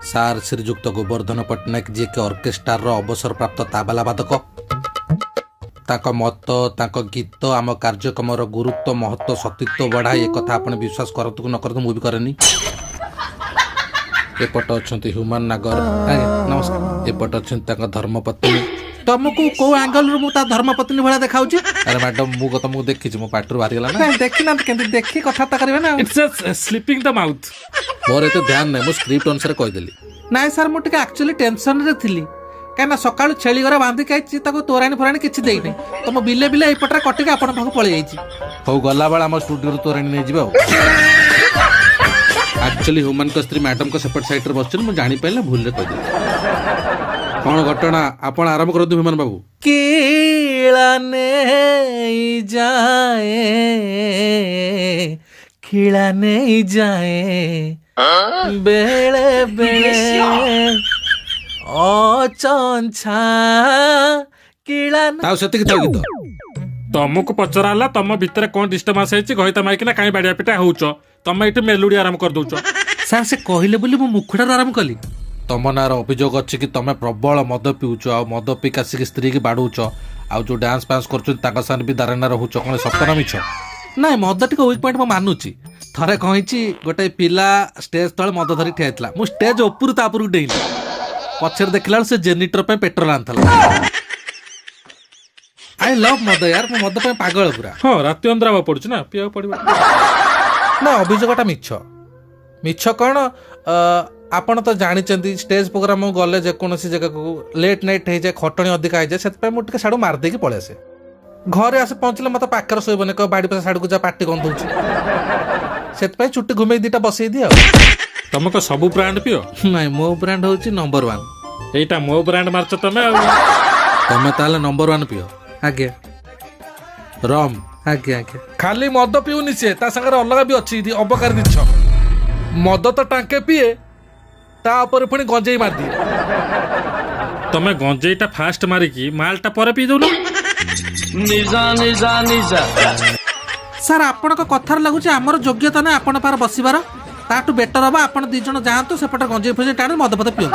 सार श्रीजुक्त गोवर्धन पट्टनायक जी के ऑर्केस्ट्रार अवसर प्राप्त ताबाला बादक ताको मत ताको गीत आम कार्यक्रम गुरुत्व महत्व सतीत्व बढ़ाए एक कथा आपण विश्वास करतु न करतु मु भी करेनी। एपट अच्छा ह्यूमान नागर नमस्कार एपट अच्छा धर्मपत्नी तुमको को एंगल रु ता धर्मपत्नी भाया देखा। अरे मैडम मु तुमको देखी मो पार्ट बाहरी गला ना देखी ना केंति देखी कथा करिवे ना इट्स स्लीपिंग द माउथ मोर एते ध्यान नै मु स्क्रिप्ट अनुसार कहि देली नाइ सर मु टिके एक्चुअली टेंशन रे थिली कहना सकाळु छेली घरे बांधी खाई ताको तोराणी फोराणी किछि देई नै तुम बिले बिले ए पटरा कटिके आपण पाखु पळै जाईची हो गला बेला हम स्टूडियो रो तोराणी नै जिबा। एक्चुअली ह्यूमन को स्त्री मैडम को सेपरेट साइड रे बसछन मु जानि पइला भूल रे कहि देली कौन घटना आपण आरंभ कर दु ह्यूमन बाबू। खिलाने जाए खिलाने जाए बेले बेले ओ चंछा किलाने ताऊ सेति कि गीत तुमको पचराला तुम भितर कौन डिस्टर्बांस है गहिता माइकिना कहीं बाड़िया पिटा होउच तुम ये मेलोडी आराम कर दौच। सर से कहले बोली मु मुखड़ा आराम कली तम नार अभियोग अच्छी कि तुम प्रबल मद पिउच आ मद पी कासिक स्त्री की बाड़ूच आ जो डांस फांस कर भी दारेना रोच कौन सपन मिछ ना मद टी वीक पॉइंट मुझे थरे कही गोटे पिला स्टेज तले मद धरी ठिया मु स्टेज उपरू तापर डेली पछर देखला से जेनिटर पे पेट्रोल आनथला। आई लव मद यार मु मद पे पागल पूरा। हाँ राति अंदर पड़ुछ ना पिया पड़िबो ना अभियोगटा मिछ मिछ कौन आपण तो जानी स्टेज प्रोग्राम गले जेकोसी जगह को लेट नाइट हो जाए खटणी अधिक हो जाए से मुझे साड़ू मारदे पलि आसे घरे आसे पहुँचले मत पाखर शोबन कह बाड़ी पास साड़ू जा पार्टी गंधुची से चुट्टी घुमे दीटा बसई दिए। तुमको सब ब्रांड पियो नाई मो ब्रांड हूँ नंबर 1 एटा मो ब्रांड मारच तमे तमें ताले नंबर 1 पियो आगे रम आगे आगे खाली मद पिउनी से संगे अलग भी अच्छी अबकारी जिन मद तो टांके पिए तापर पुणी गंजेई मार दिए तमे गंजेईटा फास्ट मारिकी मालटा पर पी दउनो निजा निजा निजा सर आपण कथार लगुच आमर योग्यता ना आपण पार बसिबार ताटू बेटर हम आप दी जन जातु सेपटे गंजेई फजे टाणी मद पद पियो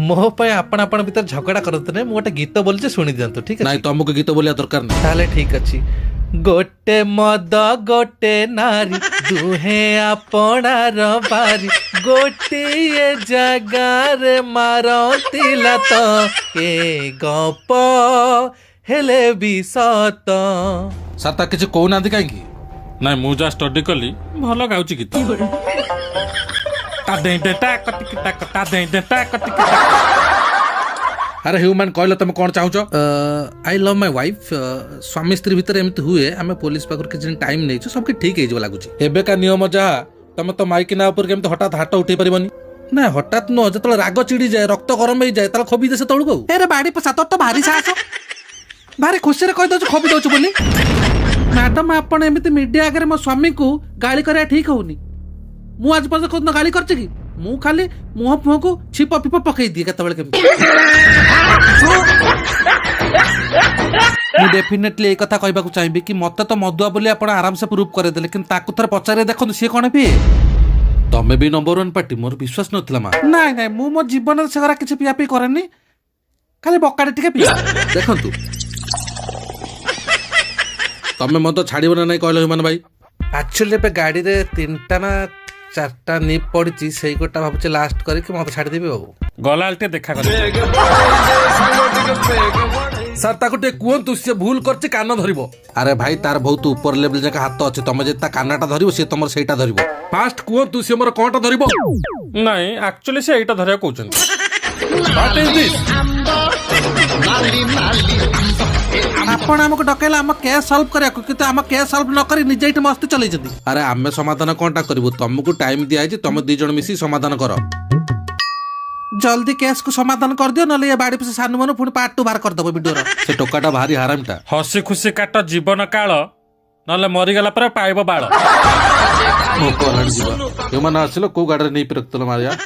मो पे आपण आपण भीतर झगड़ा करत नै मु गोटे गीत बोलचे सुनी दियंतु ठीक है। नहीं तुमको गीत बोलिया दरकार नहीं ताले ठीक अछि गोटे मद गोटे नारी दुहे आपणार बारी गोटे जगार मारतिला तो ए गप हेले भी सत सर ता किछ कहू नांदी काहे की ना मु जा स्टडी कली भल गाउची गीत ता दे दे टा कटिक ता दे दे टा कटिक अरे ह्यूमन कहले तुम कौन चाहूच आई लव माय वाइफ स्वामी स्त्री भीतर एमती हुए आम पुलिस पाखर किसी टाइम नहीं सबके ठीक हो लगुच एबे का नियम जहा तुम तो माइकिना ऊपर केमती हठात हाथ उठे पारिबनी ना हठात न जो राग चिड़ी जाए रक्त गरम हो जाए ताल खबी दे से तळको अरे बाड़ी पसा तो भारी साहस भारी खुशी रे कहि दउछ खबी दउछ बोली मैडम आपण एमती मीडिया आगे मो स्वामी को गाली करिया ठीक होनी मु आज पर्यंत कोन गाली करछि कि मु खाली मुह फुह को छिप पिप पकई दिए केतबेले केमती मु डेफिनेटली ए कथा कहबा को चाहिबी कि मते तो मदुआ बोली आपण आराम से प्रूफ करे देले किंतु ताकु थर पचारे देखो से कोन पी तमे भी नंबर 1 पार्टी मोर विश्वास नथिला मा नाही नाही मु मो जीवन से करा किछ पिया पी करेनी खाली बकाडे टिके पिया देखंतु तमे मत छाड़िबो ना नहीं कहलो ह्यूमन भाई एक्चुअली पे गाड़ी रे 3टा ना 4टा निप पड़ी से गोटा भावुचे लास्ट करके मत छाड़ी देबी बाबू गलालटे देखा कर सर ताको टे कुहंतु से भूल करछि कान धरिबो अरे भाई तार बहुत ऊपर लेवल जका हाथ अछि तमे जे ता कानाटा धरिबो से तमर सेटा धरिबो फास्ट कुहंतु से मोर कोनटा धरिबो नहीं एक्चुअली से एटा धरिया कहउछन व्हाट इज दिस आपण हमको डकेला हम केस सॉल्व करिया किंतु हम केस सॉल्व न करी निजे इठ मस्त चलै जदी अरे आमे समाधान कोनटा करबो तुमको टाइम दिया है तुम दी जण मिसी समाधान करो जल्दी केस को समाधान कर दियो नले ये बाड़ी पे सानु मनु पुणी पार्ट 2 बाहर कर दबो वीडियो रो से टोकाटा भारी हरामटा हसी खुशी काट जीवन काल नले मरी गला पर पाइबो बाळ ह्यूमन आसिलो को गाड़ी नहीं रखतलो मारिया